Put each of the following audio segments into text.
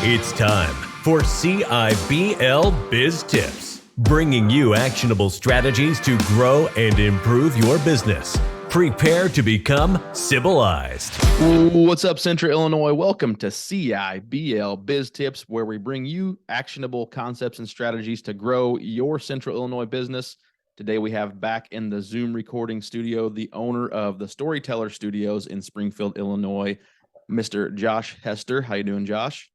It's time for CIBL Biz Tips, bringing you actionable strategies to grow and improve your business. Prepare to become civilized. What's up, Central Illinois? Welcome to CIBL Biz Tips, where we bring you actionable concepts and strategies to grow your Central Illinois business. Today, we have back in the Zoom recording studio the owner of the Storyteller Studios in Springfield, Illinois, Mr. Josh Hester. How you doing, Josh?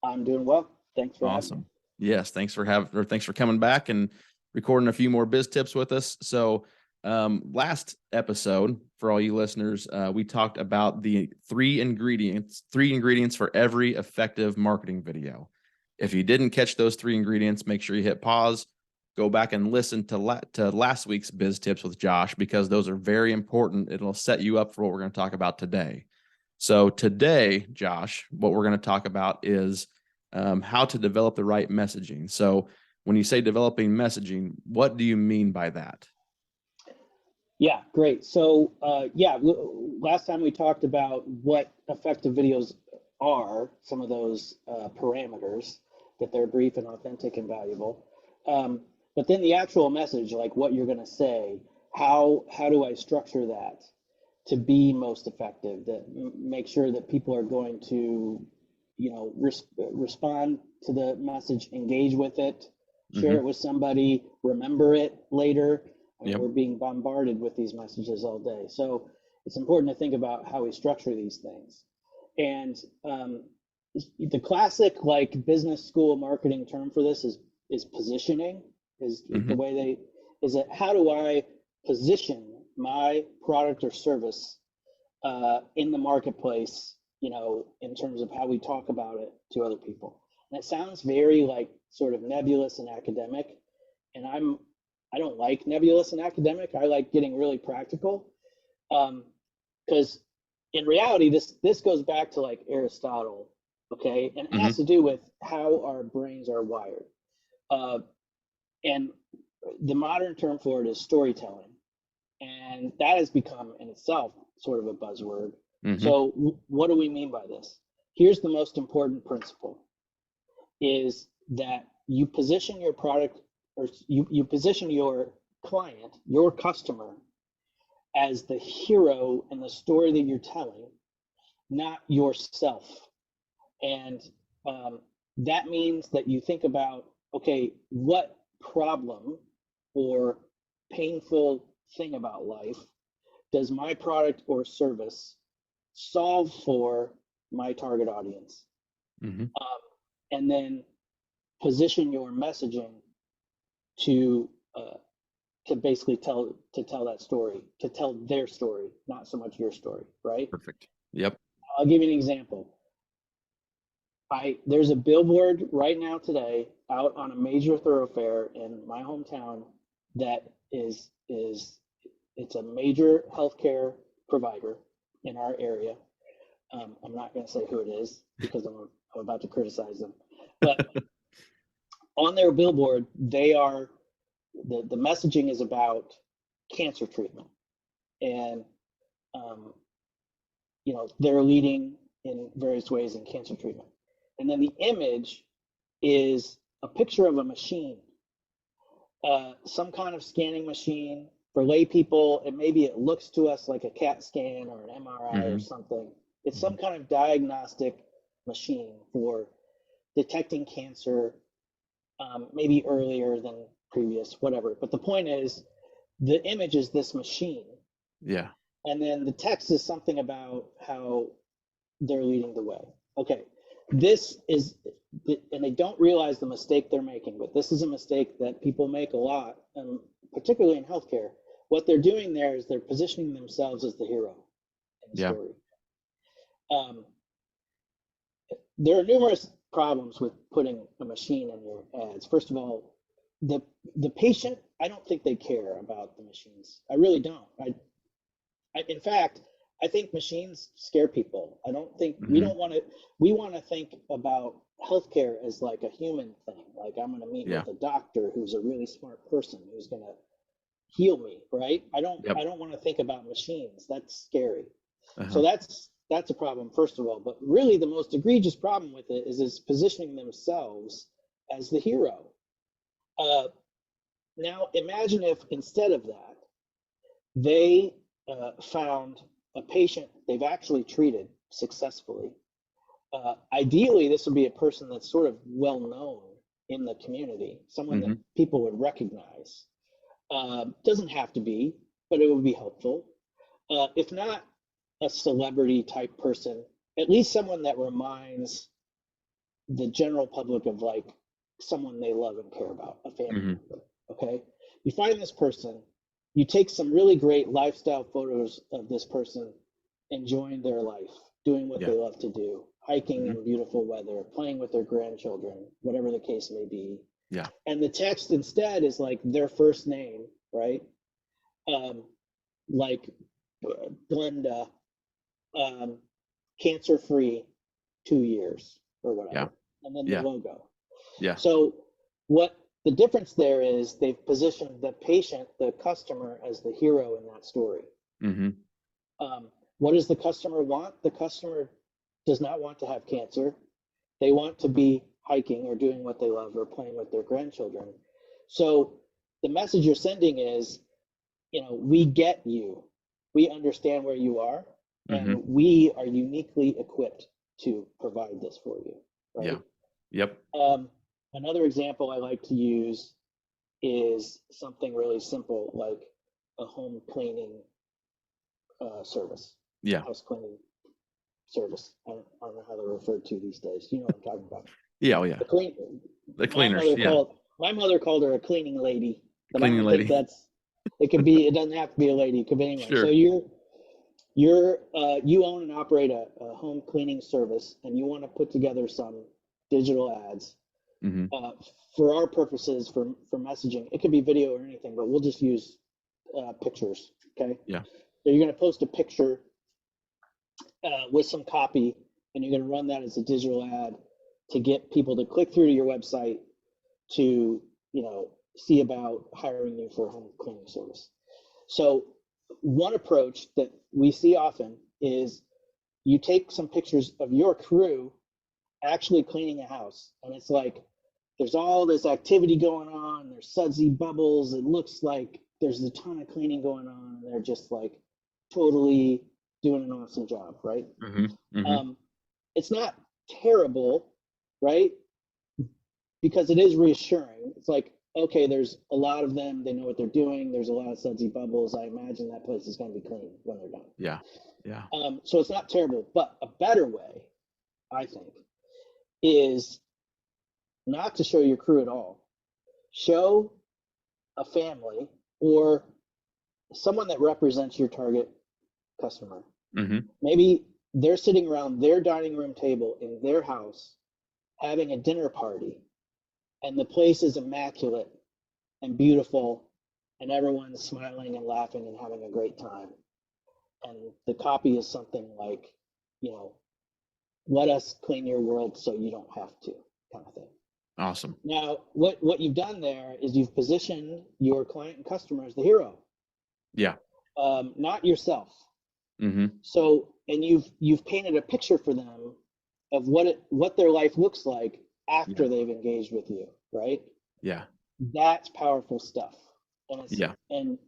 I'm doing well. Thanks for having me. Yes, thanks for coming back and recording a few more biz tips with us. So, last episode, for all you listeners, we talked about the three ingredients for every effective marketing video. If you didn't catch those three ingredients, make sure you hit pause, go back and listen to last week's biz tips with Josh, because those are very important. It'll set you up for what we're going to talk about today. So today, Josh, what we're going to talk about is how to develop the right messaging. So when you say developing messaging, what do you mean by that? Yeah, great. So last time we talked about what effective videos are, some of those parameters, that they're brief and authentic and valuable. But then the actual message, like what you're going to say, how do I structure that to be most effective, that make sure that people are going to, respond to the message, engage with it, share it with somebody, remember it later. Yep. We're being bombarded with these messages all day. So it's important to think about how we structure these things. And the classic business school marketing term for this is positioning, is the way how do I position my product or service in the marketplace, in terms of how we talk about it to other people. And it sounds very sort of nebulous and academic. And I don't like nebulous and academic. I like getting really practical. Because in reality, this goes back to Aristotle, okay? And it has to do with how our brains are wired. And the modern term for it is storytelling. And that has become in itself sort of a buzzword. So what do we mean by this? Here's the most important principle, is that you position your product, or you position your client, your customer, as the hero in the story that you're telling, not yourself. And that means that you think about, okay, what problem or painful thing about life does my product or service solve for my target audience? And then position your messaging to basically tell that story, to tell their story, not so much your story, right? Perfect. Yep. I'll give you an example. There's a billboard right now today out on a major thoroughfare in my hometown that it's a major healthcare provider in our area. I'm not going to say who it is because I'm about to criticize them. But on their billboard, they are the messaging is about cancer treatment, and they're leading in various ways in cancer treatment. And then the image is a picture of a machine, some kind of scanning machine. For lay people, and maybe it looks to us like a CAT scan or an MRI or something. It's some kind of diagnostic machine for detecting cancer, maybe earlier than previous, whatever. But the point is, the image is this machine. Yeah. And then the text is something about how they're leading the way. Okay. This is, and they don't realize the mistake they're making, but this is a mistake that people make a lot, particularly in healthcare. What they're doing there is they're positioning themselves as the hero in the story. There are numerous problems with putting a machine in your ads. First of all, the patient, I don't think they care about the machines. I really don't. In fact, I think machines scare people. I don't think we want to think about healthcare as like a human thing. Like I'm going to meet with a doctor who's a really smart person who's going to heal me, right? I don't want to think about machines. That's scary. So that's that's a problem, first of all. But really, the most egregious problem with it is positioning themselves as the hero. Now, imagine if instead of that, they found a patient they've actually treated successfully. Ideally, this would be a person that's sort of well known in the community, someone that people would recognize. Doesn't have to be, but it would be helpful. If not a celebrity type person, at least someone that reminds the general public of like someone they love and care about, a family member. Okay, you find this person, you take some really great lifestyle photos of this person enjoying their life, doing what they love to do, hiking in beautiful weather, playing with their grandchildren, whatever the case may be. Yeah. And the text instead is like their first name, right? Like Glenda, cancer-free 2 years or whatever. Yeah. And then the logo. Yeah. So what the difference there is, they've positioned the patient, the customer, as the hero in that story. What does the customer want? The customer does not want to have cancer. They want to be hiking or doing what they love or playing with their grandchildren. So the message you're sending is, you know, we get you. We understand where you are, and we are uniquely equipped to provide this for you. Right? Yeah. Yep. Another example I like to use is something really simple, like a home cleaning service. Yeah. House cleaning service. I don't know how they're referred to these days. You know what I'm talking about. Yeah. Oh, yeah. The cleaners. My mother called her a cleaning lady. But Cleaning I don't lady. think it could be, it doesn't have to be a lady. It could be anyone. Sure. So you own and operate a home cleaning service, and you want to put together some digital ads. For our purposes, for messaging, it could be video or anything, but we'll just use pictures. Okay. Yeah. So you're going to post a picture with some copy, and you're going to run that as a digital ad to get people to click through to your website to, you know, see about hiring you for a home cleaning service. So one approach that we see often is you take some pictures of your crew actually cleaning a house, and it's like there's all this activity going on, there's sudsy bubbles, it looks like there's a ton of cleaning going on, and they're just like totally doing an awesome job, right? It's not terrible, right? Because it is reassuring. It's like, okay, there's a lot of them, they know what they're doing, there's a lot of sudsy bubbles, I imagine that place is going to be clean when they're done. Yeah. Yeah. So it's not terrible, but a better way, I think, is not to show your crew at all. Show a family or someone that represents your target customer. Maybe they're sitting around their dining room table in their house having a dinner party, and the place is immaculate and beautiful, and everyone's smiling and laughing and having a great time. And the copy is something like, you know, let us clean your world so you don't have to, kind of thing. Awesome. Now, what you've done there is you've positioned your client and customer as the hero. Yeah. Not yourself. So, and you've painted a picture for them of what their life looks like after they've engaged with you, right? Yeah. That's powerful stuff. And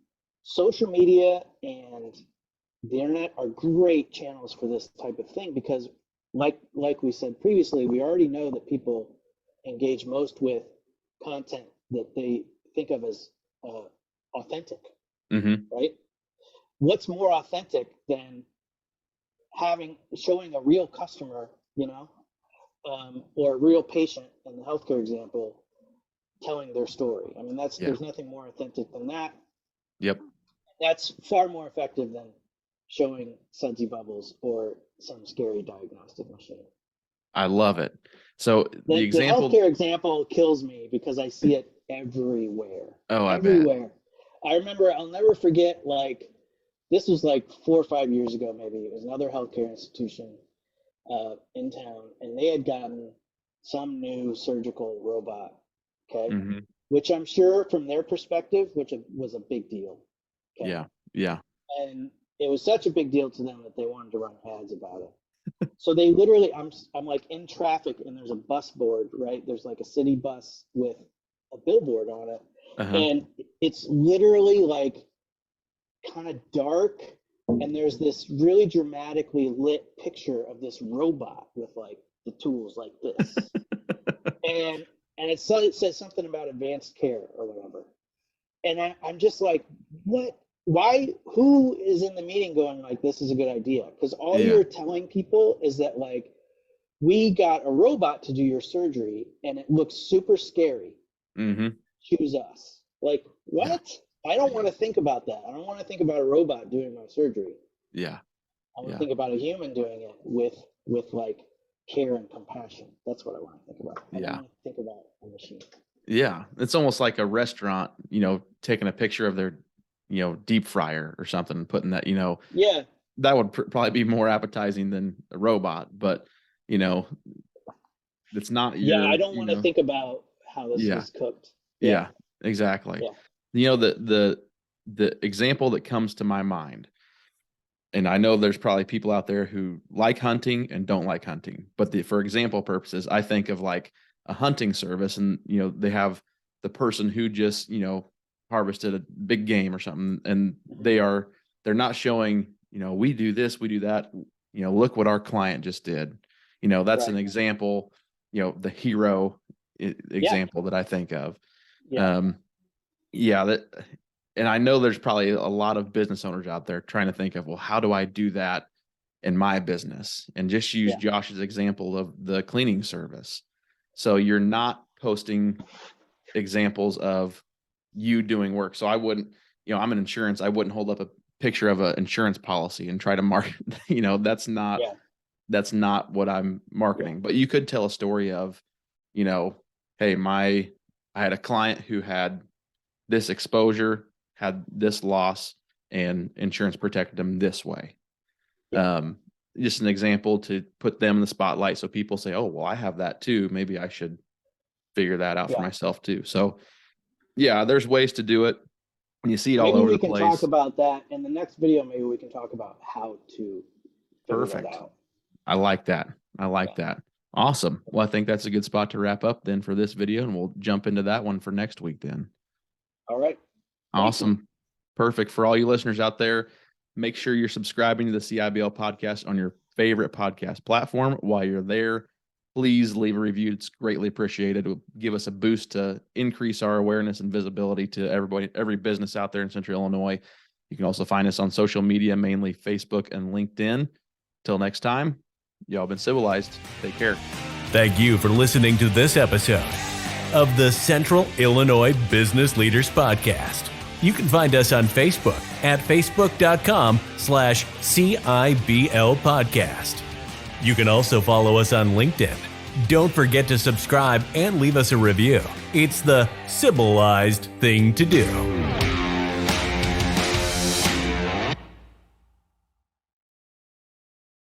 social media and the internet are great channels for this type of thing, because like we said previously, we already know that people engage most with content that they think of as authentic, right? What's more authentic than showing a real customer, you know, or a real patient in the healthcare example, telling their story? I mean, there's nothing more authentic than that. Yep. That's far more effective than showing sudsy bubbles or some scary diagnostic machine. I love it. So the example, the healthcare example kills me because I see it everywhere. Oh, everywhere. I bet. I remember, I'll never forget, like, this was like 4 or 5 years ago, maybe. It was another healthcare institution in town, and they had gotten some new surgical robot, okay? Which I'm sure from their perspective, which was a big deal. Okay? Yeah. And it was such a big deal to them that they wanted to run ads about it. So they literally, I'm like in traffic and there's a bus board, right? There's like a city bus with a billboard on it. And it's literally like kind of dark. And there's this really dramatically lit picture of this robot with like the tools like this. and it says something about advanced care or whatever. And I'm just like, what? Why? Who is in the meeting going like, this is a good idea? Because all you're telling people is that like, we got a robot to do your surgery and it looks super scary. Choose us. Like, what? I don't want to think about that. I don't want to think about a robot doing my surgery. Yeah. I want to think about a human doing it with like care and compassion. That's what I want to think about. I don't want to think about a machine. Yeah. It's almost like a restaurant, taking a picture of their, deep fryer or something and putting that, that would probably be more appetizing than a robot, but it's not. I don't want to think about how this is cooked. Yeah, exactly. Yeah. The example that comes to my mind, and I know there's probably people out there who like hunting and don't like hunting, but for example purposes, I think of like a hunting service and, they have the person who just, harvested a big game or something. And they're not showing, we do this, we do that, look what our client just did. That's an example, the hero example that I think of. And I know there's probably a lot of business owners out there trying to think of, well, how do I do that in my business? And just use Josh's example of the cleaning service. So you're not posting examples of you doing work. So I wouldn't, I'm in insurance. I wouldn't hold up a picture of an insurance policy and try to market, that's not what I'm marketing, but you could tell a story of, hey, I had a client who had this exposure, had this loss, and insurance protected them this way. Just an example to put them in the spotlight. So people say, oh, well, I have that too. Maybe I should figure that out for myself too. So there's ways to do it. And you see it all over the place. Maybe we can talk about that in the next video. Maybe we can talk about how to figure that out. I like that. Awesome. Well, I think that's a good spot to wrap up then for this video, and we'll jump into that one for next week then. All right. Awesome. Perfect. For all you listeners out there, make sure you're subscribing to the CIBL podcast on your favorite podcast platform. While you're there, please leave a review. It's greatly appreciated. It will give us a boost to increase our awareness and visibility to every business out there in Central Illinois. You can also find us on social media, mainly Facebook and LinkedIn. Till next time, y'all been civilized. Take care. Thank you for listening to this episode of the Central Illinois Business Leaders Podcast. You can find us on Facebook at facebook.com/CIBL Podcast. You can also follow us on LinkedIn. Don't forget to subscribe and leave us a review. It's the civilized thing to do.